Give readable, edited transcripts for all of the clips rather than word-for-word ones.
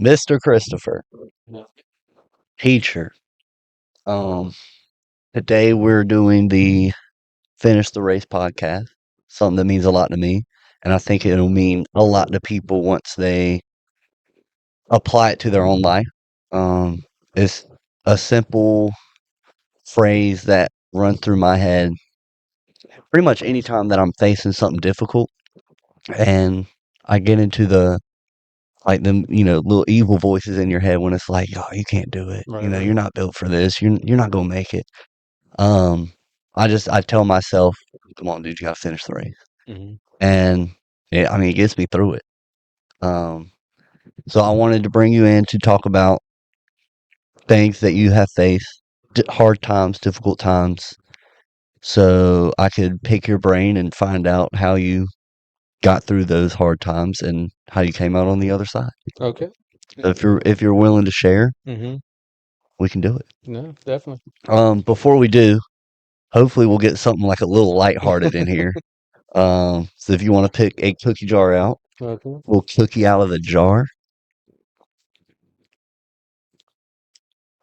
Mr. Christopher, Yeah. teacher. Um, Today we're doing the Finish the Race podcast, something that means a lot to me, and I think it'll mean a lot to people once they apply it to their own life. Um, it's a simple phrase that runs through my head pretty much anytime that I'm facing something difficult, and I get into the like them, little evil voices in your head when it's like, oh, you can't do it. Right, right. You're not built for this. You're not gonna make it. Um, I tell myself, come on, dude, you gotta finish the race. Hmm. And it gets me through it. Um, so I wanted to bring you in to talk about things that you have faced, hard times, difficult times, so I could pick your brain and find out how you got through those hard times and how you came out on the other side. Okay. So if you're willing to share, Mm-hmm. we can do it. No, definitely. Before we do, hopefully we'll get something like a little lighthearted in here. So if you want to pick a cookie jar out, Okay. we'll cookie out of the jar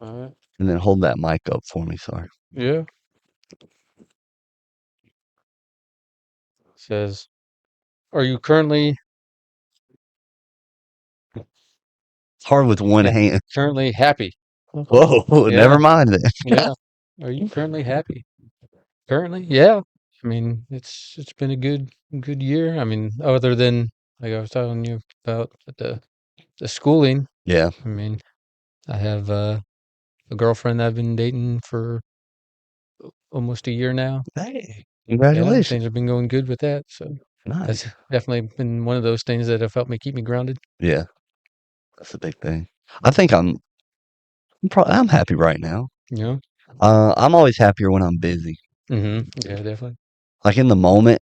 All right. and then hold that mic up for me. Sorry. Yeah. Says, are you currently It's hard with one yeah, hand. currently happy? Whoa, Yeah. never mind then. Yeah. Are you currently happy? Currently? Yeah. I mean, it's been a good year. I mean, other than like I was telling you about the schooling. Yeah. I mean, I have a girlfriend I've been dating for almost a year now. Hey, Yeah, congratulations. things have been going good with that. So that's Nice. definitely been one of those things that have helped me keep me grounded. Yeah, that's a big thing. I think I'm happy right now. You know? I'm always happier when I'm busy. Mm-hmm. Yeah, definitely. Like in the moment,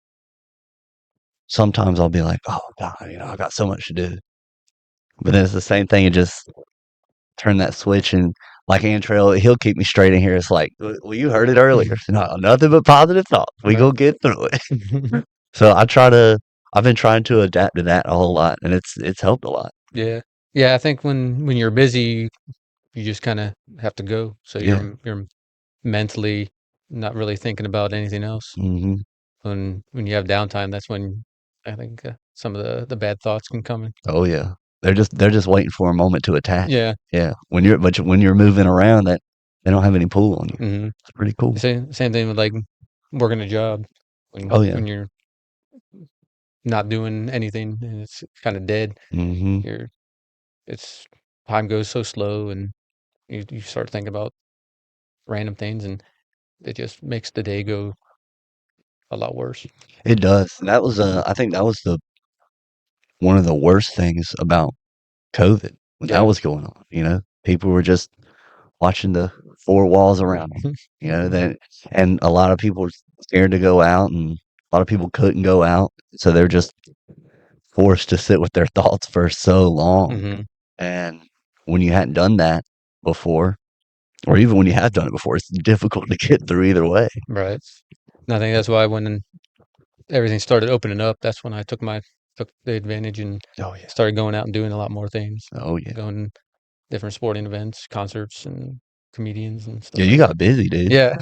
sometimes I'll be like, oh God, I got so much to do. But then it's the same thing. It just turn that switch and like Antrail, he'll keep me straight in here. It's like, well, you heard it earlier. No, nothing but positive thoughts. We Right. go get through it. So I've been trying to adapt to that a whole lot, and it's helped a lot. Yeah. Yeah, I think when you're busy, you just kind of have to go. So Yeah. you're mentally not really thinking about anything else. Hmm. When you have downtime, that's when I think some of the bad thoughts can come in. Oh yeah. They're just waiting for a moment to attack. Yeah. Yeah. When you're moving around, that they don't have any pull on you. Hmm. It's pretty cool. Same thing with like working a job Oh yeah. when you're not doing anything and it's kind of dead. Hmm. You're it's time goes so slow and you start thinking about random things and it just makes the day go a lot worse. It does. And that was I think that was the one of the worst things about COVID when that Yeah. was going on. People were just watching the four walls around them. That and a lot of people were scared to go out, and a lot of people couldn't go out, so they're just forced to sit with their thoughts for so long. Hmm. And when you hadn't done that before, or even when you have done it before, it's difficult to get through either way. Right. And I think that's why when everything started opening up, that's when I took the advantage and Oh yeah. started going out and doing a lot more things, Oh yeah. going different sporting events, concerts, and comedians and Yeah, stuff you like got that. busy, dude. Yeah.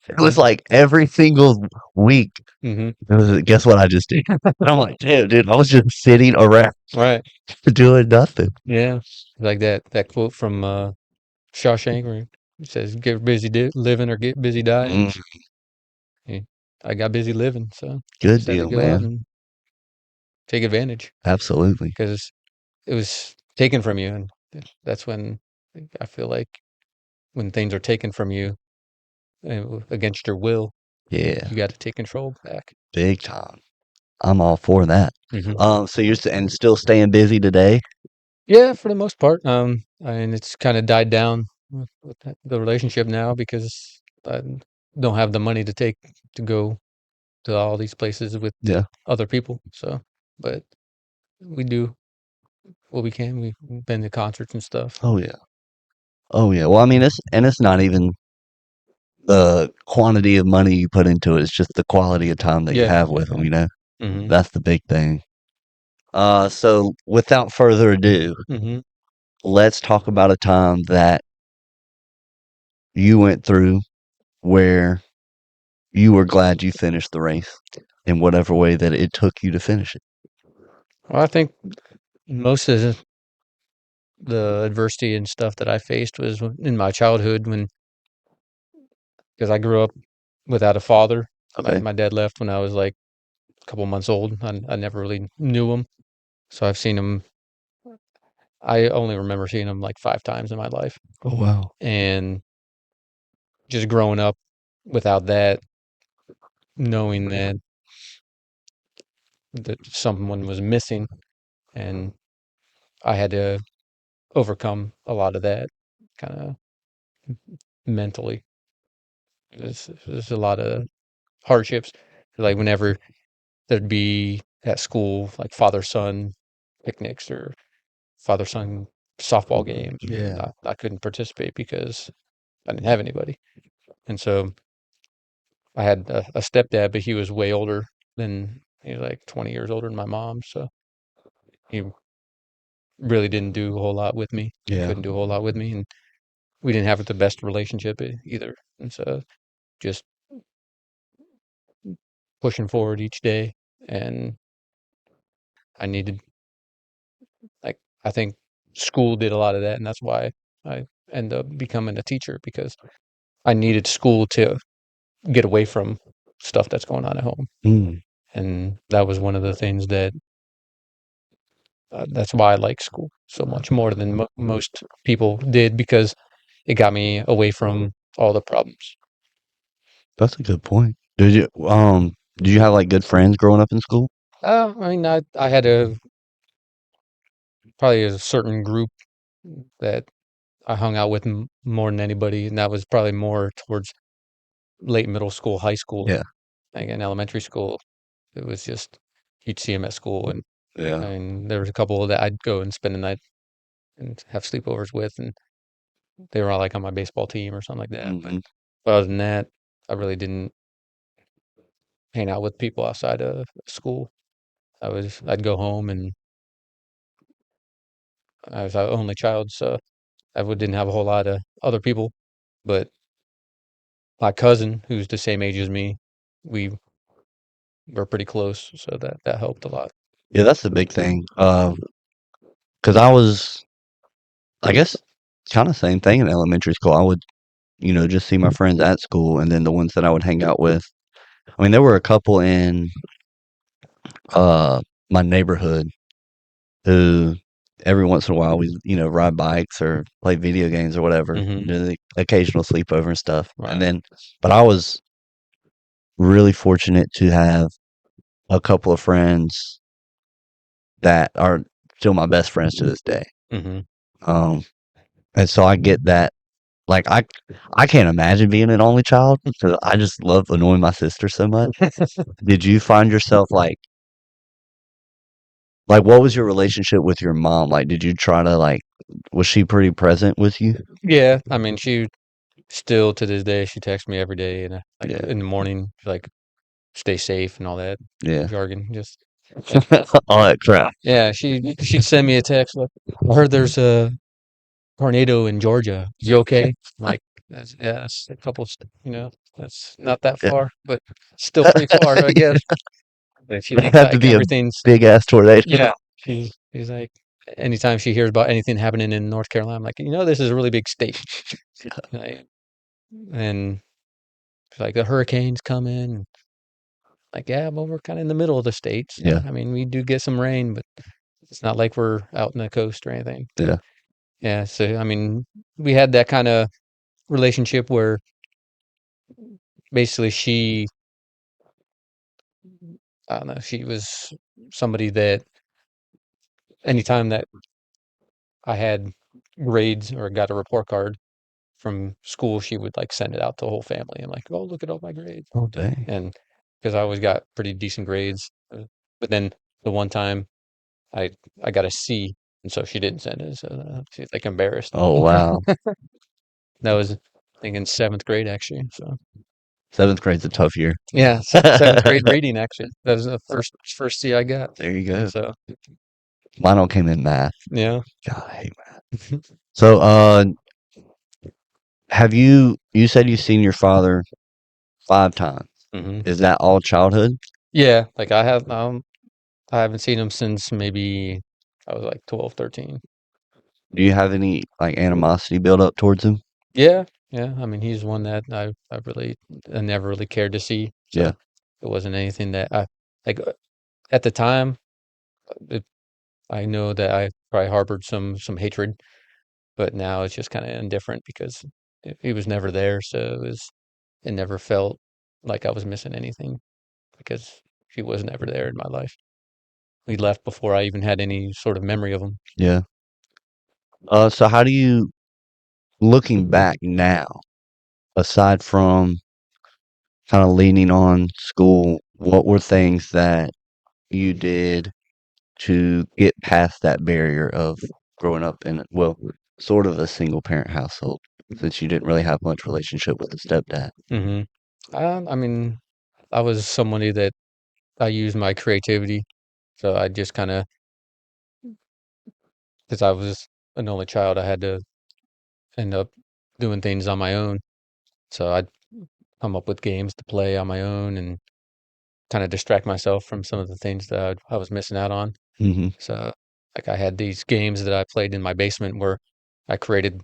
It was like every single week. Hmm. It was, guess what I just did? And I'm like, damn, dude, I was just sitting around Right. doing nothing. Yeah. Like that quote from Shawshank where it says, "Get busy living or get busy dying." Mm, Yeah, I got busy living, so good just had to deal, go out man. and take advantage Absolutely. because it was taken from you, and that's when I feel like when things are taken from you against your will, Yeah, you got to take control back. big time. I'm all for that. Hmm. So and still staying busy today? Yeah, for the most part. And it's kind of died down with the relationship now because I don't have the money to go to all these places with Yeah. other people. So, but we do what we can. We've been to concerts and stuff. Oh yeah. Oh yeah. Well, I mean, it's not even the quantity of money you put into it. It's just the quality of time that you Yeah, have yeah, with them. yeah. Hmm. That's the big thing. So without further ado, Hmm. let's talk about a time that you went through where you were glad you finished the race in whatever way that it took you to finish it. Well, I think most of the adversity and stuff that I faced was in my childhood when, because I grew up without a father. My Okay. my dad left when I was like a couple months old. I never really knew him, so I've seen him. I only remember seeing him like 5 times in my life, Oh wow. and just growing up without that, knowing that someone was missing, and I had to overcome a lot of that kind of mentally. There's a lot of hardships. Like whenever there'd be at school, like father son picnics or father son softball games, and Yeah. I couldn't participate because I didn't have anybody. And so I had a stepdad, but he was way older than he was like 20 years older than my mom. So he really didn't do a whole lot with me. Yeah. Couldn't do a whole lot with me, and we didn't have the best relationship either. And so just pushing forward each day, and I needed, like, I think school did a lot of that, and that's why I ended up becoming a teacher, because I needed school to get away from stuff that's going on at home. Mm, And that was one of the things that's why I like school so much more than most people did, because it got me away from all the problems. that's a good point. Did you have like good friends growing up in school? I mean, I had probably a certain group that I hung out with more than anybody, and that was probably more towards late middle school, high school. Yeah. Like in elementary school, it was just you'd see them at school, and Yeah. there was a couple that I'd go and spend the night and have sleepovers with, and they were all like on my baseball team or something like that. But Hmm. other than that, I really didn't hang out with people outside of school. I'd go home, and I was an only child, so didn't have a whole lot of other people. But my cousin, who's the same age as me, we were pretty close, so that helped a lot. Yeah, that's the big thing. Because I guess, kind of same thing in elementary school. I would, just see my friends at school, and then the ones that I would hang out with. I mean, there were a couple in uh my neighborhood who every once in a while we, ride bikes or play video games or whatever, Hmm. do the occasional sleepover and stuff. And Right. then, but I was really fortunate to have a couple of friends that are still my best friends to this day. Hmm. Um, and so I get that. Like I can't imagine being an only child because I just love annoying my sister so much. Did you find yourself like what was your relationship with your mom? Like, did you try to was she pretty present with you? Yeah, I mean, she still to this day she texts me every day, and like Yeah, in the morning, like stay safe and all that yeah. jargon. Just and All that crap. yeah, she'd send me a text like, "I heard there's a tornado in Georgia. You okay?" I'm like, that's a couple, that's not that Yeah. far, but still pretty far, I guess. But she It'd thinks have to like be a everything's, big ass tornado. yeah. She's like, anytime she hears about anything happening in North Carolina, I'm like, this is a really big state. Like, and she's like, the hurricane's coming. Like, yeah, well, we're kind of in the middle of the state, so Yeah, I mean, we do get some rain, but it's not like we're out in the coast or anything. But yeah. yeah, so I mean, we had that kind of relationship where basically I don't know, she was somebody that anytime that I had grades or got a report card from school, she would like send it out to the whole family and like, oh, look at all my grades. Oh dang. And because I always got pretty decent grades, but then the one time I I got a C, and so she didn't send it. So she's like embarrassed. Oh wow. That was, I think, in seventh grade actually. So Seventh grade's a tough year. yeah, seventh grade reading actually. That was the first C I got. There you go. So Mine all came in math. Yeah. God, I hate math. So, have you said you've seen your father 5 times. hmm Is that all childhood? Yeah, like I haven't seen him since maybe I was like 12, 13. Do you have any like animosity built up towards him? Yeah, yeah. I mean, he's one that I never really cared to see. Yeah. So it wasn't anything that I like at the time. It, I know that I probably harbored some hatred, but now it's just kind of indifferent because he was never there. So it never felt like I was missing anything because he was never there in my life. He left before I even had any sort of memory of him. Yeah. So how do you, looking back now, aside from kind of leaning on school, what were things that you did to get past that barrier of growing up in, well, sort of a single parent household, since you didn't really have much relationship with the stepdad? hmm I mean, I was somebody that I used my creativity. So I just kind of, because I was an only child, I had to end up doing things on my own. So I'd come up with games to play on my own and kind of distract myself from some of the things that I was missing out on. Hmm. So, like, I had these games that I played in my basement where I created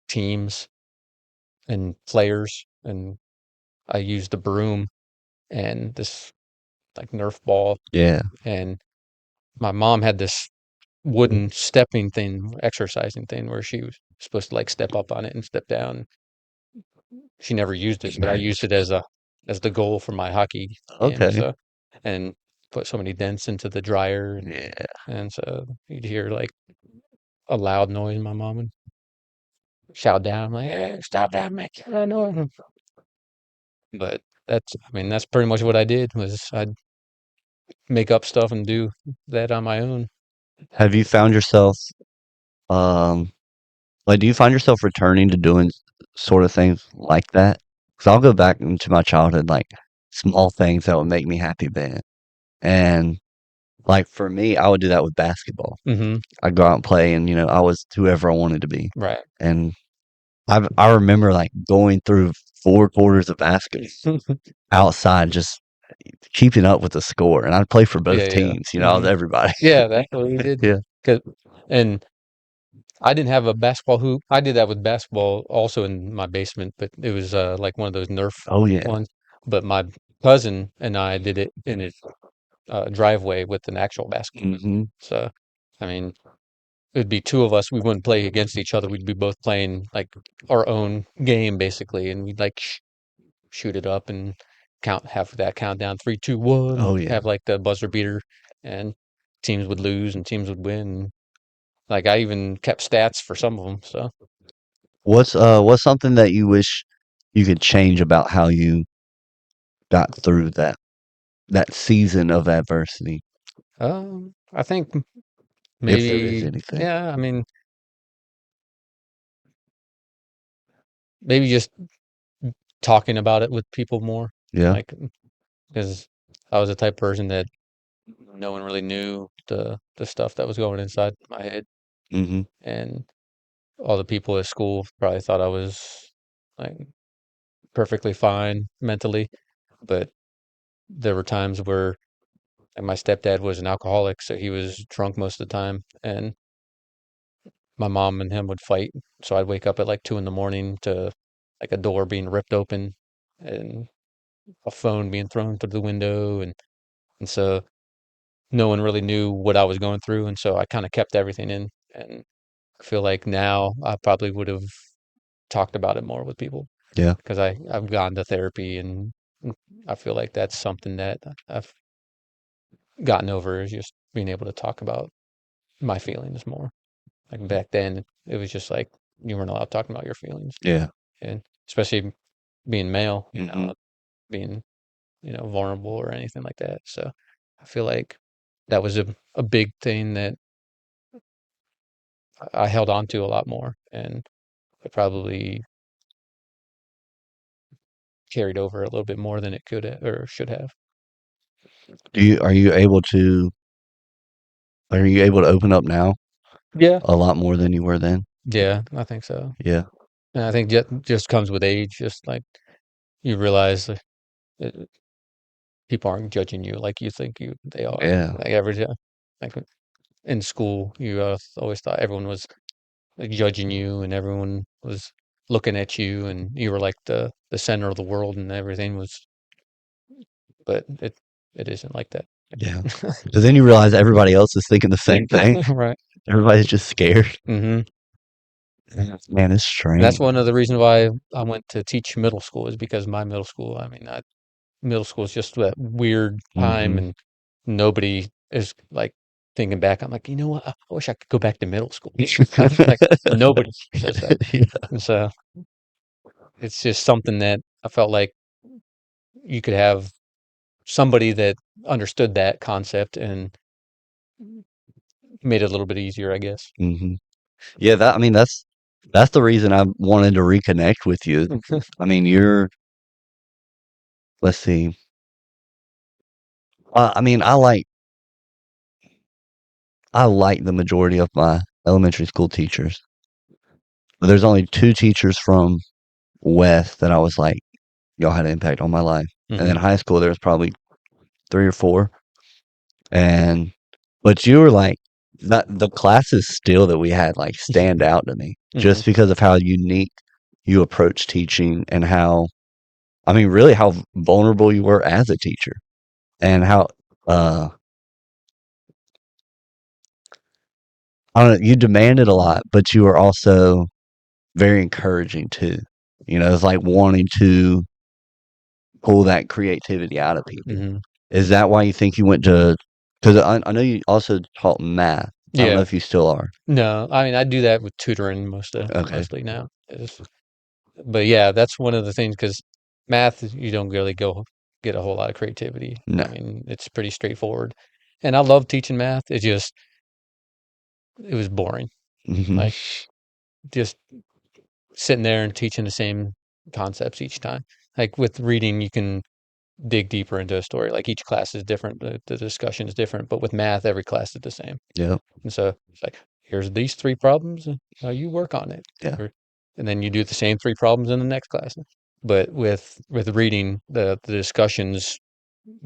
teams and players, and I used the broom and this like Nerf ball. Yeah. And my mom had this wooden stepping thing, exercising thing where she was supposed to like step up on it and step down. She never used it, but I used it as the goal for my hockey game. Okay. So, and put so many dents into the dryer, Yeah. and so you'd hear like a loud noise. My mom would shout down like, "Hey, stop that, making that noise!" But I mean, that's pretty much what I did was I'd make up stuff and do that on my own. Have you found yourself, um, like, do you find yourself returning to doing sort of things like that? Because I'll go back into my childhood, like small things that would make me happy then. And like for me, I would do that with basketball. hmm I'd go out and play, and I was whoever I wanted to be. Right. And I remember like going through 4 quarters of basketball outside, just keeping up with the score. And I'd play for both Yeah, yeah. teams. I was hmm everybody. Yeah, that's what we did. Yeah. 'Cause- and I didn't have a basketball hoop. I did that with basketball also in my basement, but it was like one of those Nerf Oh yeah. ones. But my cousin and I did it in his driveway with an actual basketball. Hmm. So, I mean, it'd be two of us. We wouldn't play against each other. We'd be both playing like our own game basically, and we'd like shoot it up and have that countdown 3, 2, 1, Oh and yeah. have like the buzzer beater, and teams would lose and teams would win. Like I even kept stats for some of them. So, What's something that you wish you could change about how you got through that season of adversity, I think if there is maybe, anything? yeah, I mean, maybe just talking about it with people more. Yeah. Like, because I was the type of person that no one really knew the stuff that was going inside my head, Hmm. and all the people at school probably thought I was like perfectly fine mentally, but there were times where like, my stepdad was an alcoholic, so he was drunk most of the time, and my mom and him would fight. So I'd wake up at like 2 in the morning to like a door being ripped open and a phone being thrown through the window, and so no one really knew what I was going through, and so I kind of kept everything in. And I feel like now I probably would have talked about it more with people Yeah. because I've gone to therapy, and I feel like that's something that I've gotten over is just being able to talk about my feelings more. Like back then, it was just like you weren't allowed to talk about your feelings, Yeah. and especially being male, Hmm. being vulnerable or anything like that. So I feel like that was a big thing that I held on to a lot more, and it probably carried over a little bit more than it could or should have. Are you able to Are you able to open up now Yeah, a lot more than you were then? yeah, I think so. Yeah. And I think just comes with age, just like you realize that people aren't judging you like you think they are. Yeah. Like every time, like in school, you always thought everyone was like judging you and everyone was looking at you and you were like the center of the world and everything was, but it isn't like that. Yeah. But then you realize everybody else is thinking the same thing. Right. Everybody's just scared. Hmm. Man, it's And that's strange. one of the reasons why I went to teach middle school is because my middle school, I mean, middle school is just that weird time Hmm. and nobody is like thinking back. I'm like, you know what? I wish I could go back to middle school. Like nobody says that. Yeah. And so it's just something that I felt like you could have somebody that understood that concept and made it a little bit easier, I guess. Hmm. Yeah, that I mean that's the reason I wanted to reconnect with you. I mean, let's see. I mean, I like the majority of my elementary school teachers. But there's only two teachers from West that I was like, y'all had an impact on my life. And Hmm. then high school, there was probably three or four. And but you were like that the classes still that we had like stand out to me Hmm. just because of how unique you approach teaching and how I mean really how vulnerable you were as a teacher and how uh I don't know, you demanded a lot, but you were also very encouraging too. You know, it's like wanting to pull that creativity out of people. Hmm. Is that why you think you went to? Because I know you also taught math. I don't know Yeah. if you still are. No, I mean, I do that with tutoring Okay. mostly now. But yeah, that's one of the things because math, you don't really go get a whole lot of creativity. No. I mean, it's pretty straightforward. And I love teaching math. It was boring. Hmm. Like just sitting there and teaching the same concepts each time. Like with reading, you can dig deeper into a story. Like each class is different, the discussion is different. But with math, every class is the same. Yep. And so it's like, here's these three problems, and you work on it. Yeah. Or, and then you do the same three problems in the next class. But with reading, the discussions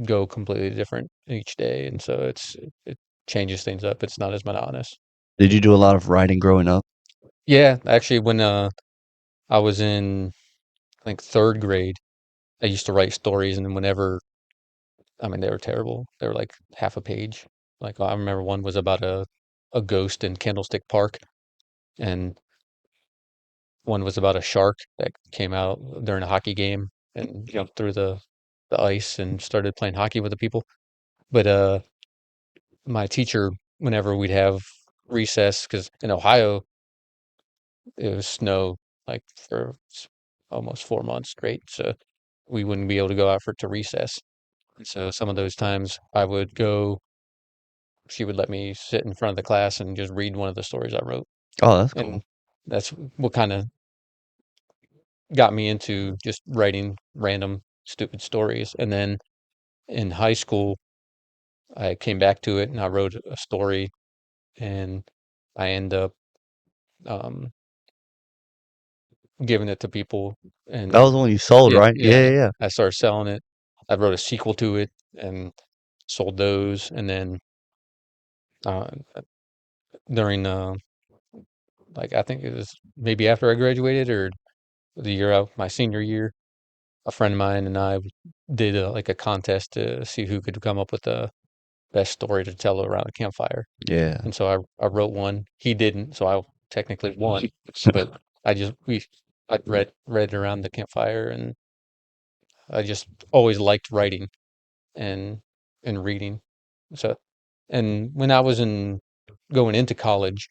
go completely different each day, and so it changes things up. It's not as monotonous. Did you do a lot of writing growing up? Yeah, actually, when I was in I think third grade, I used to write stories, and then whenever I mean they were terrible. They were like half a page. Like I remember one was about a ghost in Candlestick Park, and one was about a shark that came out during a hockey game and jumped through the ice and started playing hockey with the people. But my teacher, whenever we'd have recess, because in Ohio it was snow like for almost 4 months straight, so we wouldn't be able to go out for to recess. And so some of those times I would go. She would let me sit in front of the class and just read one of the stories I wrote, Oh, that's cool. and that's what kind of got me into just writing random stupid stories. And then in high school, I came back to it and I wrote a story and I end up um, giving it to people. That was And the one you sold, yeah, right? Yeah, yeah, yeah, yeah. I started selling it. I wrote a sequel to it and sold those. And then uh, during like I think it was maybe after I graduated or the year of my senior year, a friend of mine and I did like a contest to see who could come up with the best story to tell around a campfire. Yeah. And so I wrote one. He didn't, so I technically won. But I just we I read around the campfire, and I just always liked writing and reading. So and when I was in going into college,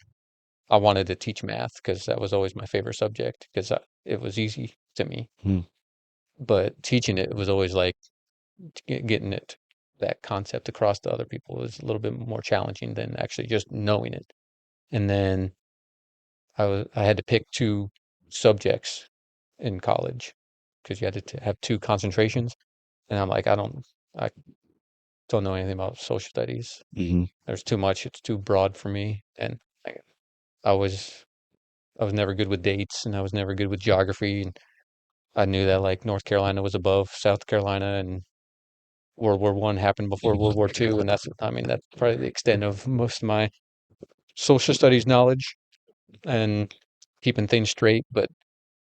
I wanted to teach math because that was always my favorite subject because it was easy to me. Hmm. But teaching it was always like getting it that concept across to other people is a little bit more challenging than actually just knowing it. And then I had to pick two subjects in college because you had to have two concentrations, and I'm like, I don't, don't know anything about social studies. Hmm. There's too much. It's too broad for me, and I, I was I was never good with dates, and I was never good with geography. And I knew that like North Carolina was above South Carolina, and World War I happened before World War II, and that's probably the extent of most of my social studies knowledge and keeping things straight. But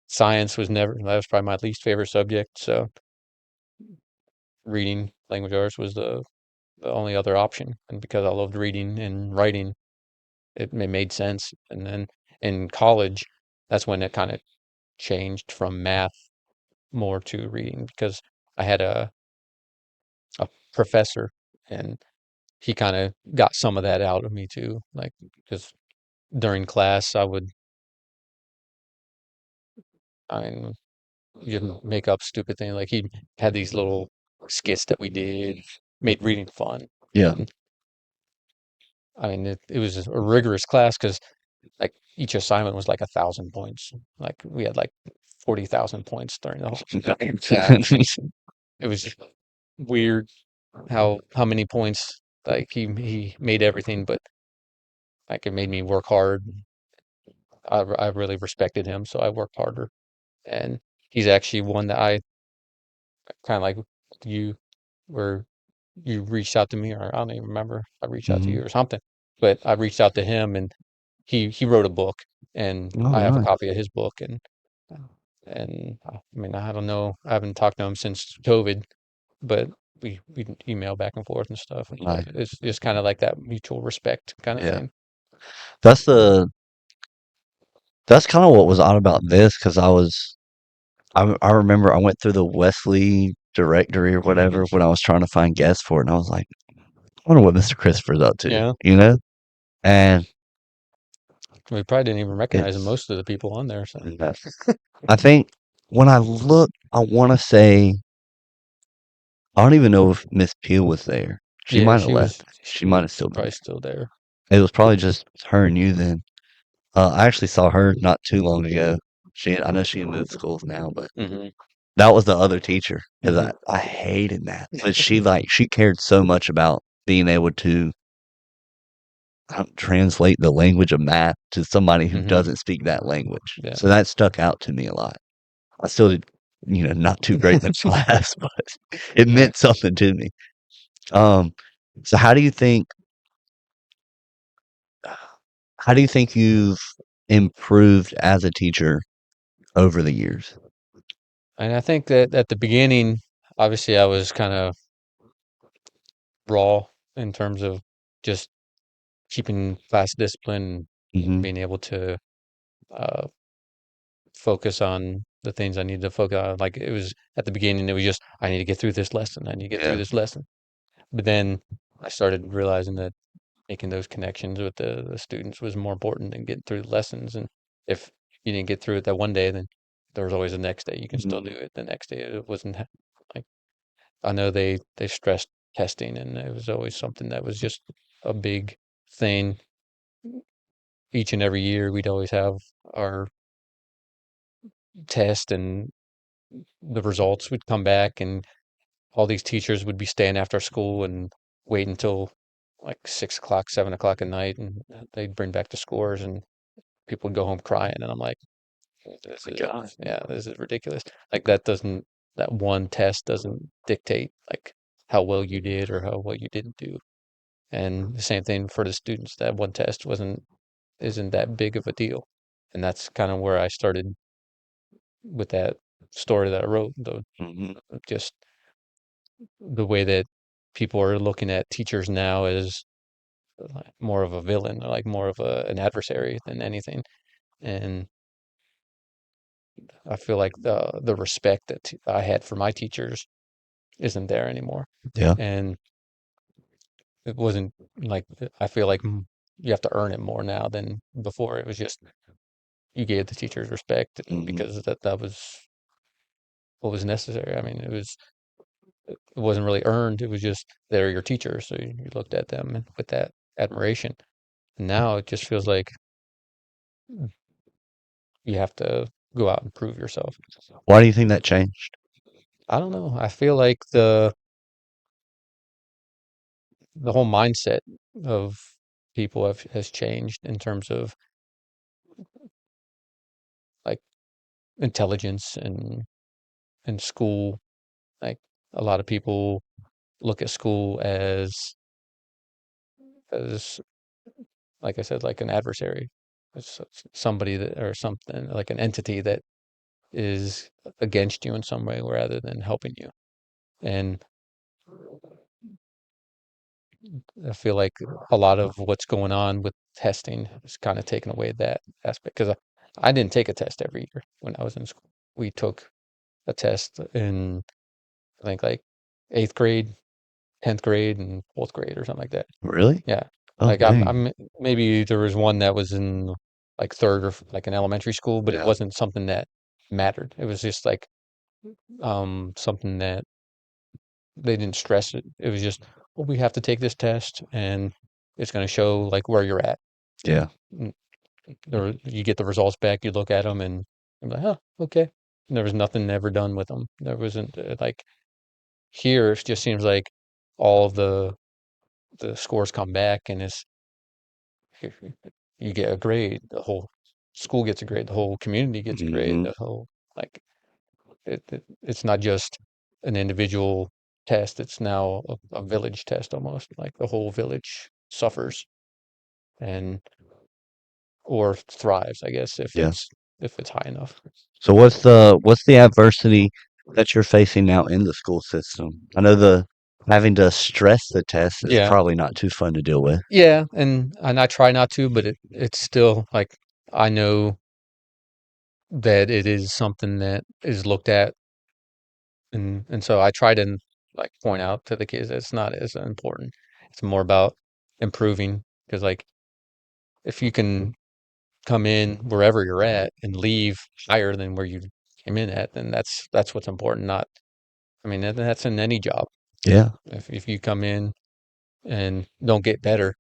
science was never that was probably my least favorite subject. So reading language arts was the only other option, and because I loved reading and writing, it made sense. And then in college, that's when it kind of changed from math more to reading because I had a professor and he kind of got some of that out of me too. Like, because during class, I mean, you make up stupid things. Like, he had these little skits that we did, made reading fun. Yeah. And I mean, it was a rigorous class because like each assignment was like 1,000 points. Like, we had like 40,000 points during the whole class. And it was just weird how many points like he made everything, but like it made me work hard. I really respected him, so I worked harder. And he's actually one that I kind of like you, where you reached out to me, or I don't even remember. I reached out to Hmm. you or something, but I reached out to him, and he wrote a book, and Oh, I have a nice. copy of his book, and I mean I don't know, I haven't talked to him since COVID, but we email back and forth and stuff. But Nice. it's just kind of like that mutual respect kind of Yeah. thing. That's the that's kind of what was odd about this because I remember I went through the Wesley directory or Hmm. whatever when I was trying to find guests for it, and I was like, I wonder what Mr. Christopher's up to, Yeah, you know? And we probably didn't even recognize it's, most of the people on there. So I think when I look, I want to say, I don't even know if Miss Peel was there. She yeah, might have left. She might have she's still been probably there. still there. It was probably just her and you then. I actually saw her not too long ago. I know she moved schools now, but Hmm. that was the other teacher because Hmm. I hated that. But she cared so much about being able to translate the language of math to somebody who Hmm. doesn't speak that language. Yeah. So that stuck out to me a lot. I still did, not too great in the class, but it Yeah. meant something to me. Um, so how do you think you've improved as a teacher over the years? And I think that at the beginning, obviously, I was kind of raw in terms of just keeping class discipline, Hmm. being able to uh, focus on the things I needed to focus on. Like it was at the beginning, it was just, I need to get through this lesson. I need to get through Yeah. this lesson. But then I started realizing that making those connections with the students was more important than getting through the lessons. And if you didn't get through it that one day, then there was always the next day. You can still do Mhm. it the next day. It wasn't like, I know they stressed testing, and it was always something that was just a big thing. Each and every year, we'd always have our test, and the results would come back, and all these teachers would be staying after school and wait until like 6 o'clock, 7 o'clock at night, and they'd bring back the scores, and people would go home crying. And I'm like, this My is, God. yeah, this is ridiculous. Like that one test doesn't dictate like how well you did or how well you didn't do. And the same thing for the students. That one test isn't that big of a deal. And that's kind of where I started with that story that I wrote, Hmm. just the way that people are looking at teachers now as like more of a villain, or like more of an adversary than anything. And I feel like the respect that I had for my teachers isn't there anymore. Yeah. And it wasn't like, I feel like you have to earn it more now than before. It was just you gave the teachers respect Hmm. because that was what was necessary. I mean, it wasn't really earned. It was just they're your teachers, so you looked at them with that admiration. And now it just feels like you have to go out and prove yourself. Why do you think that changed? I don't know. I feel like the the whole mindset of people has changed in terms of like intelligence and school. Like a lot of people look at school as like I said, like an adversary, somebody that or something like an entity that is against you in some way rather than helping you. And I feel like a lot of what's going on with testing is kind of taken away that aspect because I didn't take a test every year when I was in school. We took a test in I think like eighth grade, 10th grade, and fourth grade or something like that. Really? Yeah. Oh, Like dang. I'm maybe there was one that was in like third or like an elementary school, but it Yeah. wasn't something that mattered. It was just like something that they didn't stress it. It was just, well, we have to take this test and it's going to show like where you're at. Yeah. Mm, Or you get the results back, you look at them and I'm like, oh, okay. And there was nothing ever done with them. There wasn't like here, it just seems like all of the scores come back and it's you get a grade, the whole school gets a grade, the whole community gets a grade, Hmm. the whole like it's not just an individual test, it's now a village test almost, like the whole village suffers and or thrives, I guess, Yeah. if it's high enough. So what's the adversity that you're facing now in the school system? I know the having to stress the test is Yeah. probably not too fun to deal with. Yeah, and I try not to, but it's still like I know that it is something that is looked at and so I try to like point out to the kids that it's not as important. It's more about improving because like if you can come in wherever you're at and leave higher than where you came in at, then that's what's important. Not, I mean, that's in any job. Yeah. If you come in and don't get better,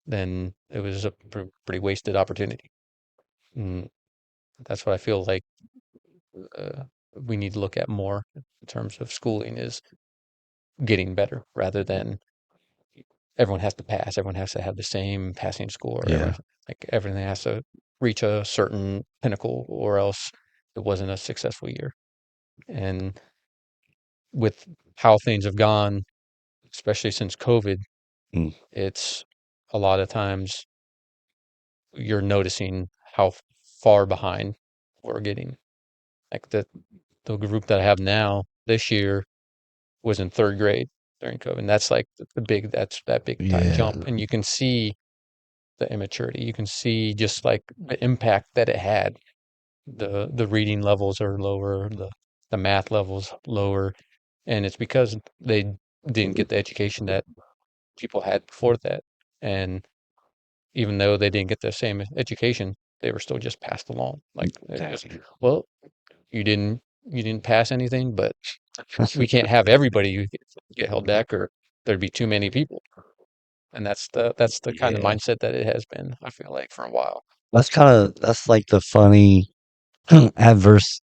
then it was a pretty wasted opportunity. And that's what I feel like uh, we need to look at more in terms of schooling is getting better rather than everyone has to pass. Everyone has to have the same passing score. Yeah. Everyone like everything has to reach a certain pinnacle, or else it wasn't a successful year. And with how things have gone, especially since COVID, Mm. it's a lot of times you're noticing how far behind we're getting. Like the group that I have now this year was in third grade during COVID. And that's like that's that big time Yeah. jump. And you can see the immaturity. You can see just like the impact that it had. The reading levels are lower, the math levels lower, and it's because they didn't get the education that people had before that. And even though they didn't get the same education, they were still just passed along. Like it just, well, you didn't pass anything, but we can't have everybody get held back, or there'd be too many people. And that's the kind of Yeah. mindset that it has been, I feel like, for a while. That's like the funny adverse,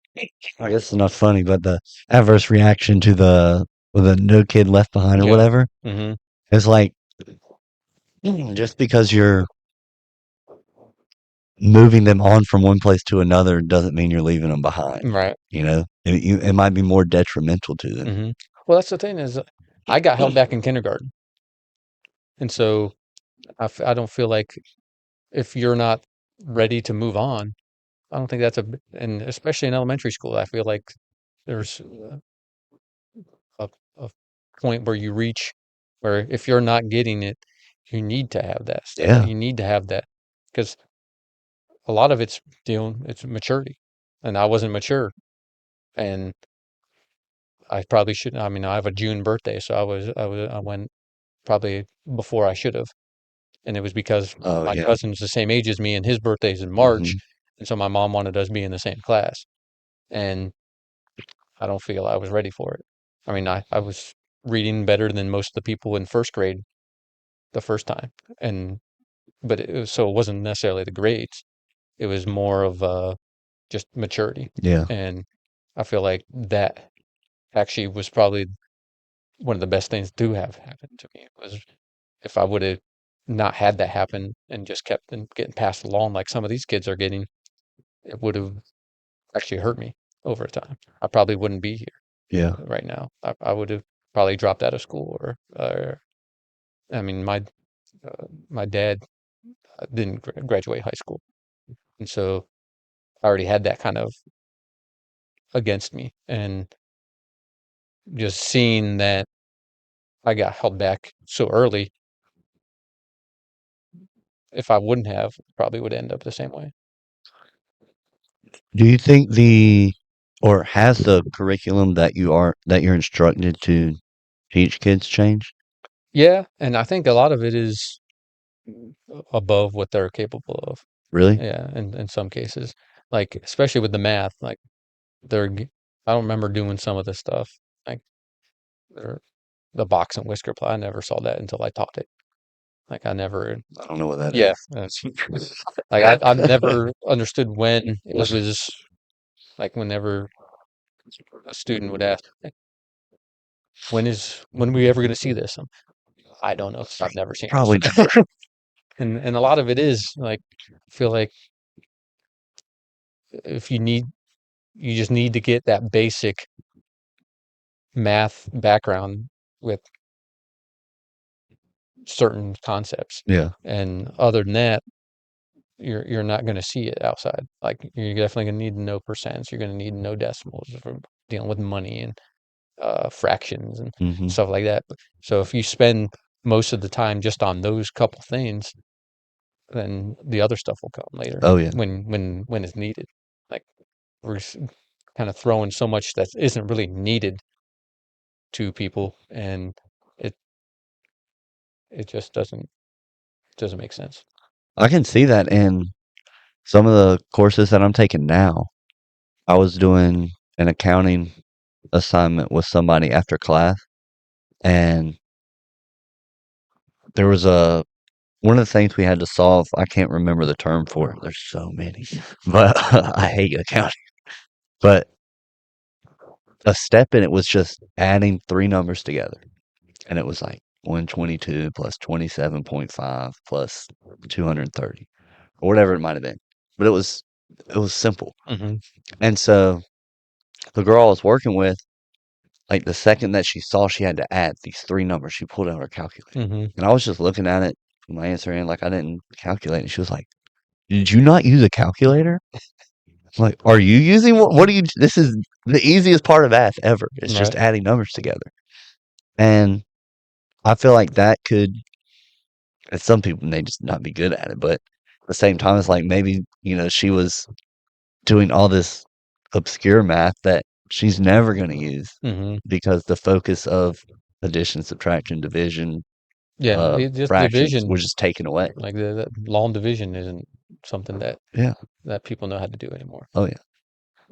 I guess it's not funny, but the adverse reaction to the No Kid Left Behind or Yeah. whatever. Hmm. It's like just because you're moving them on from one place to another doesn't mean you're leaving them behind. Right. It might be more detrimental to them. Hmm. Well, that's the thing is, I got held back in kindergarten, and so I don't feel like if you're not ready to move on, I don't think and especially in elementary school, I feel like there's a point where you reach where if you're not getting it, you need to have that stuff. Yeah. You need to have that because a lot of it's maturity, and I wasn't mature, and I probably should. I mean, I have a June birthday, so I went probably before I should have. And it was because Oh my yeah. cousin's the same age as me and his birthday's in March. Hmm. And so my mom wanted us to be in the same class. And I don't feel I was ready for it. I mean, I was reading better than most of the people in first grade the first time. And, but so it wasn't necessarily the grades. It was more of just maturity. Yeah. And I feel like that actually was probably one of the best things to have happened to me was if I would have not had that happen and just kept getting passed along like some of these kids are getting, it would have actually hurt me over time. I probably wouldn't be here Yeah. right now. I would have probably dropped out of school or I mean, my dad didn't graduate high school, and so I already had that kind of against me, and just seeing that I got held back so early, if I wouldn't have, probably would end up the same way. Do you think or has the curriculum that you're instructed to teach kids changed? Yeah, and I think a lot of it is above what they're capable of. Really? Yeah, in some cases, like especially with the math, like I don't remember doing some of the stuff, like they're, the box and whisker play. I never saw that until I taught it. Like I never, I don't know what that yeah, is. like I've never understood when it was like whenever a student would ask, "Hey, when are we ever going to see this?" I don't know. 'Cause I've never seen Probably this. never. And a lot of it is like I feel like if you just need to get that basic math background with certain concepts. Yeah. And other than that, you're not going to see it outside. Like you're definitely going to need to know percents. You're going to need to know decimals for dealing with money and fractions and Hmm. stuff like that. So if you spend most of the time just on those couple things, then the other stuff will come later Oh yeah. when it's needed. Like we're kind of throwing so much that isn't really needed to people, and it it just doesn't make sense. I can see that in some of the courses that I'm taking now. I was doing an accounting assignment with somebody after class, and there was one of the things we had to solve. I can't remember the term for it. There's so many, but I hate accounting. But a step in it was just adding three numbers together, and it was like 122 plus 27.5 plus 230 or whatever it might have been. But it was simple. Hmm. And so the girl I was working with, like the second that she saw she had to add these three numbers, she pulled out her calculator. Hmm. And I was just looking at it, put my answer in like I didn't calculate. And she was like, "Did you not use a calculator?" I'm like, "Are you using one? What do you? This is the easiest part of math ever. It's just Right. adding numbers together." And I feel like that could, and some people may just not be good at it, but at the same time, it's like maybe, she was doing all this obscure math that she's never going to use Hmm. because the focus of addition, subtraction, division, Yeah, just fractions division, was just taken away. like the long division isn't something Yeah. that people know how to do anymore. Oh, yeah.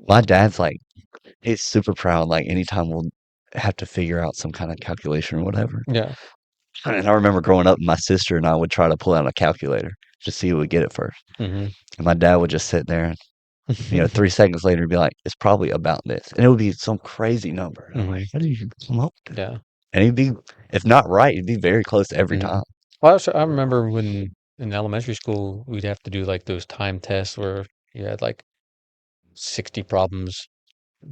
My dad's like, he's super proud. Like, anytime we'll have to figure out some kind of calculation or whatever. Yeah. And I remember growing up, my sister and I would try to pull out a calculator to see who would get it first. Hmm. And my dad would just sit there and, 3 seconds later, be like, it's probably about this. And it would be some crazy number. And I'm Hmm. like, how did you come up with that? Yeah. And he'd be, if not right, he'd be very close every Hmm. time. Well, I remember when in elementary school we'd have to do like those time tests where you had like 60 problems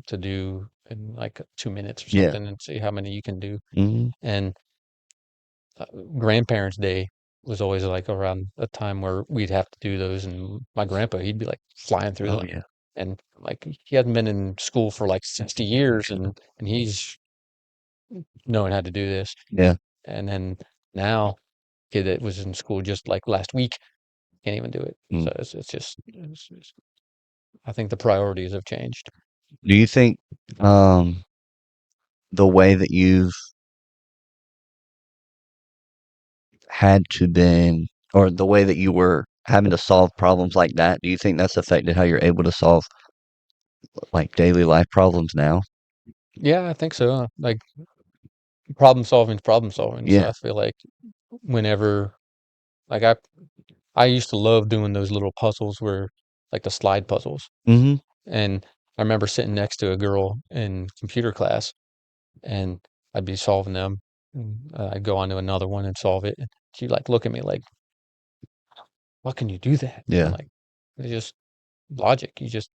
to do in like 2 minutes or Yeah. something and see how many you can do. Hmm. And uh, grandparents' day was always like around a time where we'd have to do those. And my grandpa, he'd be like flying through Oh, them. yeah. And like he hadn't been in school for like 60 years and he's knowing how to do this. Yeah. And then now, kid that was in school just like last week can't even do it. Mm. So I think the priorities have changed. Do you think um, the way that you've had to been, or the way that you were having to solve problems like that, do you think that's affected how you're able to solve like daily life problems now? Yeah, I think so. Like problem solving is problem solving. So Yeah. I feel like whenever like I used to love doing those little puzzles where like the slide puzzles. Hmm. And I remember sitting next to a girl in computer class and I'd be solving them. And, I'd go on to another one and solve it. she like look at me like, "What can you do that?" I'm Yeah. like, "It's just logic. You just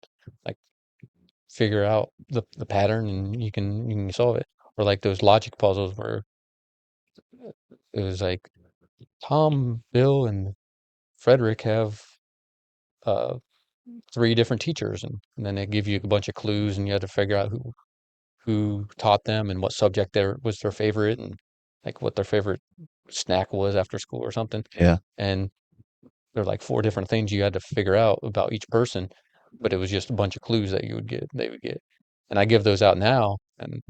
like figure out the pattern and you can solve it." Or like those logic puzzles where it was like Tom, Bill, and Frederick have uh, three different teachers, and then they give you a bunch of clues, and you had to figure out who taught them and what subject was their favorite, and like what their favorite snack was after school or something. Yeah. And there are like four different things you had to figure out about each person, but it was just a bunch of clues that they would get. And I give those out now, and